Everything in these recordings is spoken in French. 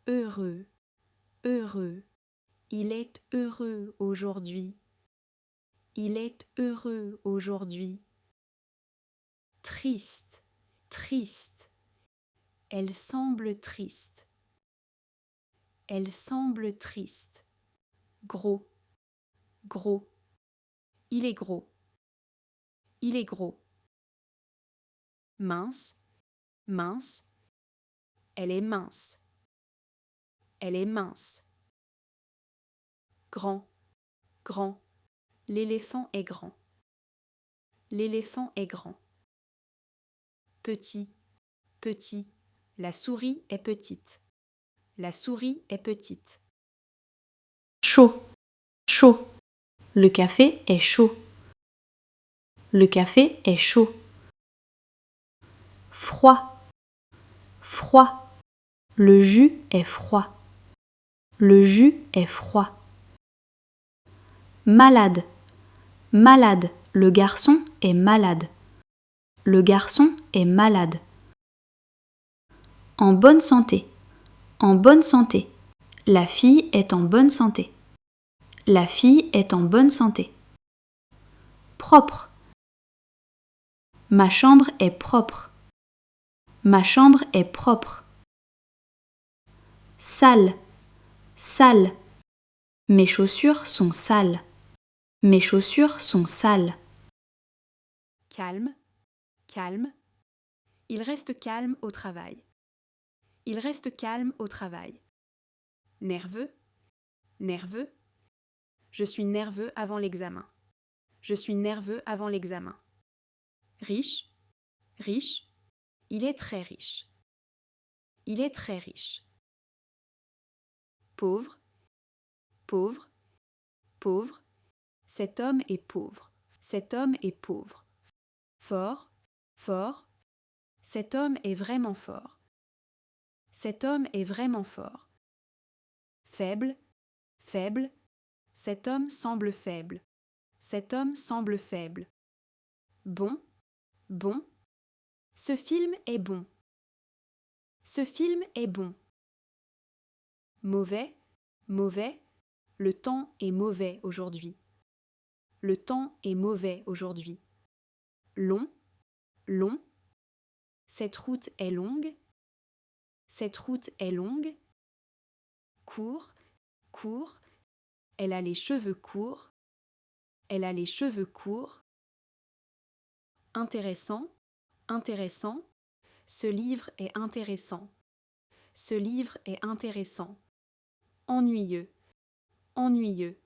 heureux, heureux. Il est heureux aujourd'hui. Il est heureux aujourd'hui. Triste, triste. Elle semble triste. Elle semble triste. Gros, gros. Il est gros. Il est gros. Mince, mince. Elle est mince. Elle est mince. Grand, grand. L'éléphant est grand. L'éléphant est grand. Petit, petit. La souris est petite. La souris est petite. Chaud, chaud. Le café est chaud. Le café est chaud. Froid, froid. Le jus est froid. Le jus est froid. Malade, malade. Le garçon est malade. Le garçon est malade. En bonne santé, en bonne santé. La fille est en bonne santé. La fille est en bonne santé. Propre. Ma chambre est propre. Ma chambre est propre. Sale, sale. Mes chaussures sont sales. Mes chaussures sont sales. Calme, calme. Il reste calme au travail. Il reste calme au travail. Nerveux, nerveux. Je suis nerveux avant l'examen. Je suis nerveux avant l'examen. Riche, riche. Il est très riche. Il est très riche. Pauvre, pauvre, pauvre. Cet homme est pauvre. Cet homme est pauvre. Fort, fort. Cet homme est vraiment fort. Cet homme est vraiment fort. Faible, faible. Cet homme semble faible. Cet homme semble faible. Bon, bon. Ce film est bon. Ce film est bon. Mauvais, mauvais. Le temps est mauvais aujourd'hui. Le temps est mauvais aujourd'hui. Long, long. Cette route est longue. Cette route est longue. Court, court. Elle a les cheveux courts. Elle a les cheveux courts. Intéressant, intéressant. Ce livre est intéressant. Ce livre est intéressant. Ennuyeux, ennuyeux.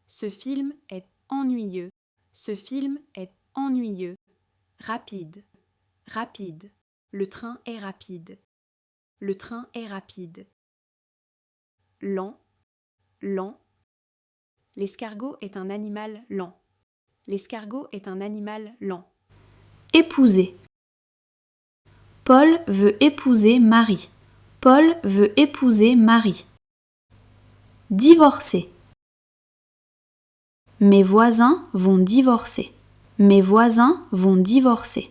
Ce film est ennuyeux. Ce film est ennuyeux. Rapide, rapide. Le train est rapide. Le train est rapide. Lent, lent. L'escargot est un animal lent. L'escargot est un animal lent. Épouser. Paul veut épouser Marie. Paul veut épouser Marie. Divorcer. Mes voisins vont divorcer. Mes voisins vont divorcer.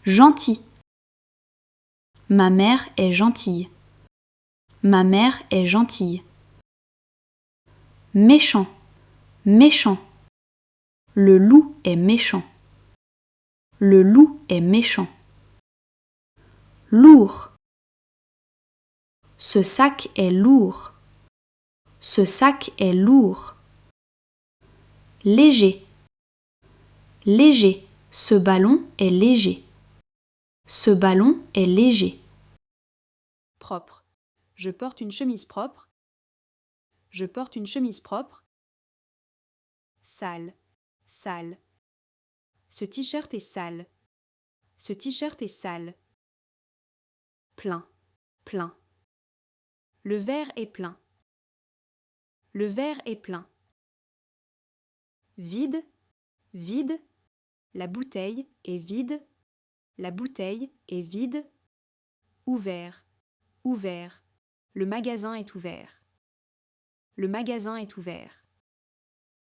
Gentil. Ma mère est gentille. Ma mère est gentille. Méchant, méchant. Le loup est méchant. Le loup est méchant. Lourd. Ce sac est lourd. Ce sac est lourd. Léger. Léger. Ce ballon est léger. Ce ballon est léger. Propre. Je porte une chemise propre. Je porte une chemise propre. Sale, sale. Ce t-shirt est sale. Ce t-shirt est sale. Plein, plein. Le verre est plein. Le verre est plein. Vide, vide. La bouteille est vide. La bouteille est vide. Ouvert, ouvert. Le magasin est ouvert. Le magasin est ouvert.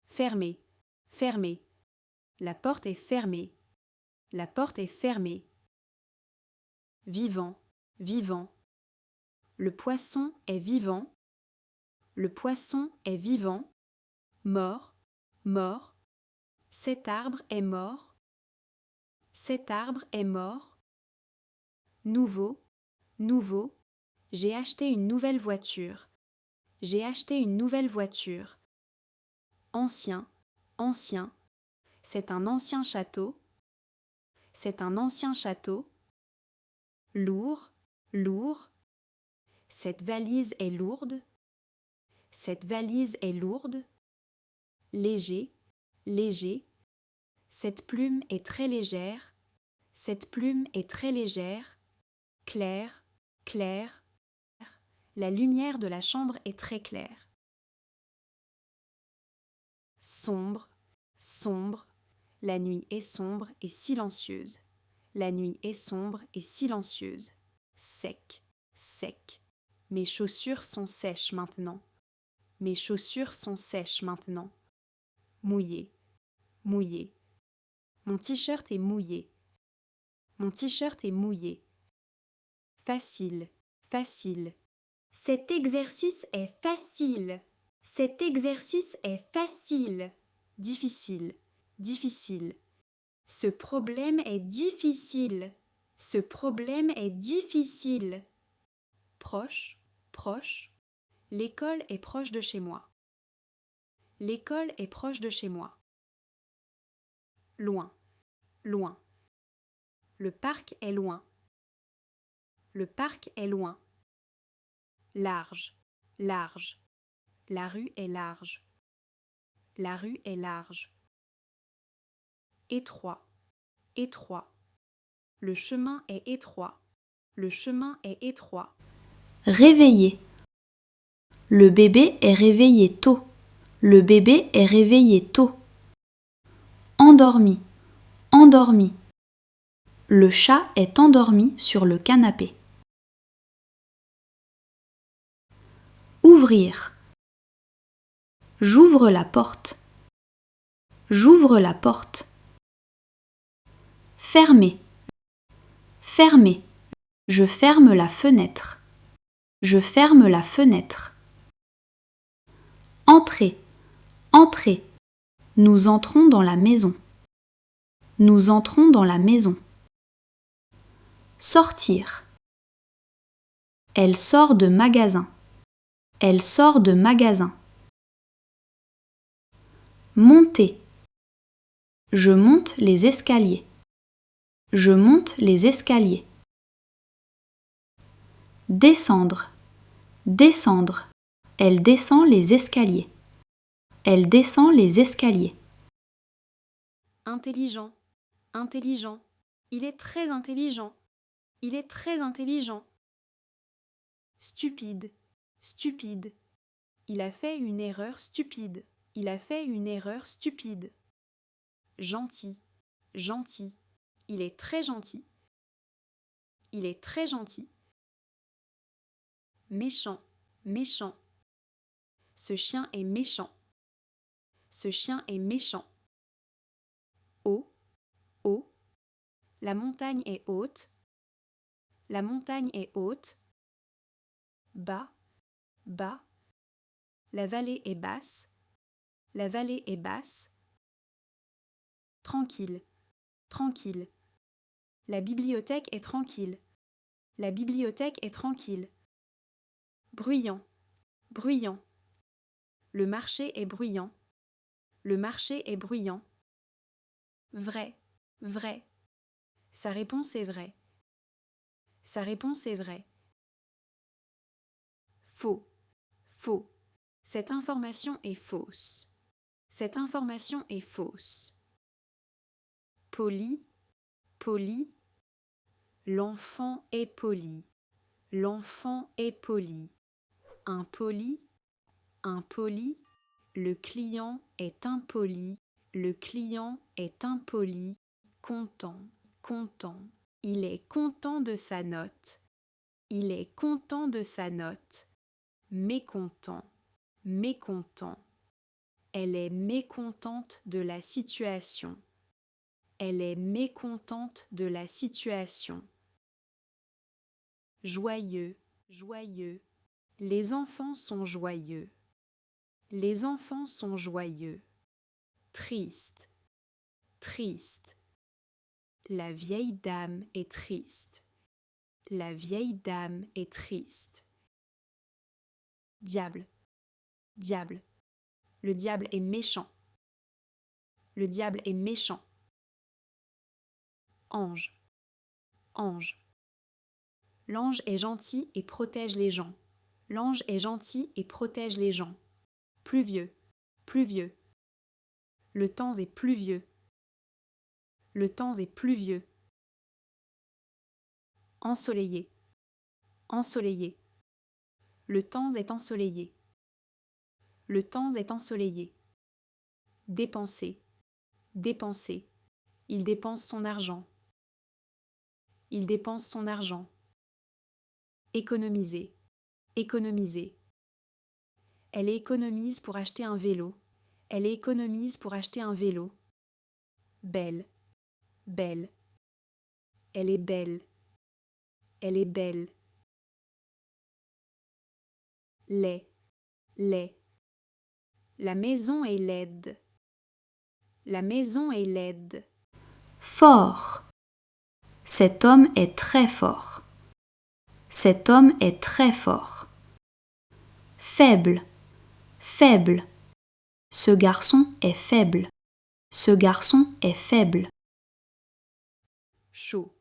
Fermé, fermé. La porte est fermée. La porte est fermée. Vivant, vivant. Le poisson est vivant. Le poisson est vivant. Mort, mort. Cet arbre est mort. Cet arbre est mort. Nouveau, nouveau. J'ai acheté une nouvelle voiture. J'ai acheté une nouvelle voiture. Ancien, ancien. C'est un ancien château. C'est un ancien château. Lourd, lourd. Cette valise est lourde. Cette valise est lourde. Léger, léger. Cette plume est très légère. Cette plume est très légère. Clair, clair. La lumière de la chambre est très claire. Sombre, sombre. La nuit est sombre et silencieuse. La nuit est sombre et silencieuse. Sec, sec. Mes chaussures sont sèches maintenant. Mes chaussures sont sèches maintenant. Mouillé, mouillé. Mon t-shirt est mouillé. Mon t-shirt est mouillé. Facile, facile. Cet exercice est facile. Cet exercice est facile. Difficile, difficile. Ce problème est difficile. Ce problème est difficile. Proche, proche. L'école est proche de chez moi. L'école est proche de chez moi. Loin, loin. Le parc est loin. Le parc est loin. Large, large. La rue est large. La rue est large. Étroit, étroit. Le chemin est étroit. Le chemin est étroit. Réveiller. Le bébé est réveillé tôt. Le bébé est réveillé tôt. Endormi, endormi. Le chat est endormi sur le canapé. Ouvrir. J'ouvre la porte. J'ouvre la porte. Fermer. Fermer. Je ferme la fenêtre. Je ferme la fenêtre. Entrer. Entrer. Nous entrons dans la maison. Nous entrons dans la maison. Sortir. Elle sort de magasin. Elle sort de magasin. Monter. Je monte les escaliers. Je monte les escaliers. Descendre. Descendre. Elle descend les escaliers. Elle descend les escaliers. Intelligent, intelligent. Il est très intelligent. Il est très intelligent. Stupide, stupide. Il a fait une erreur stupide. Il a fait une erreur stupide. Gentil, gentil. Il est très gentil. Il est très gentil. Méchant, méchant. Ce chien est méchant. Ce chien est méchant. Haut, haut. La montagne est haute. La montagne est haute. Bas, bas. La vallée est basse. La vallée est basse. Tranquille, tranquille. La bibliothèque est tranquille. La bibliothèque est tranquille. Bruyant, bruyant. Le marché est bruyant. Le marché est bruyant. Vrai, vrai. Sa réponse est vraie. Sa réponse est vraie. Faux, faux. Cette information est fausse. Cette information est fausse. Poli, poli. L'enfant est poli. L'enfant est poli. Impoli, impoli. Le client est impoli. Le client est impoli. Content, content. Il est content de sa note. Il est content de sa note. Mécontent, mécontent. Elle est mécontente de la situation. Elle est mécontente de la situation. Joyeux, joyeux. Les enfants sont joyeux. Les enfants sont joyeux. Triste, triste. La vieille dame est triste. La vieille dame est triste. Diable, diable. Le diable est méchant. Le diable est méchant. Ange, ange. L'ange est gentil et protège les gens. L'ange est gentil et protège les gens. Pluvieux, pluvieux. Le temps est pluvieux. Le temps est pluvieux. Ensoleillé, ensoleillé. Le temps est ensoleillé. Le temps est ensoleillé. Dépenser, dépenser. Il dépense son argent. Il dépense son argent. Économiser, économiser. Elle économise pour acheter un vélo. Elle économise pour acheter un vélo. Belle, belle. Elle est belle. Elle est belle. Laid, laid. La maison est laide. La maison est laide. Fort. Cet homme est très fort. Cet homme est très fort. Faible, faible. Ce garçon est faible. Ce garçon est faible. Chaud.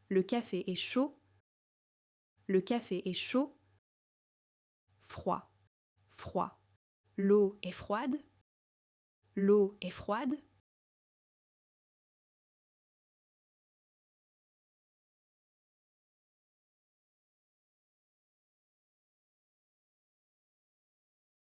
Le café est chaud. Le café est chaud. Froid, froid. L'eau est froide. L'eau est froide.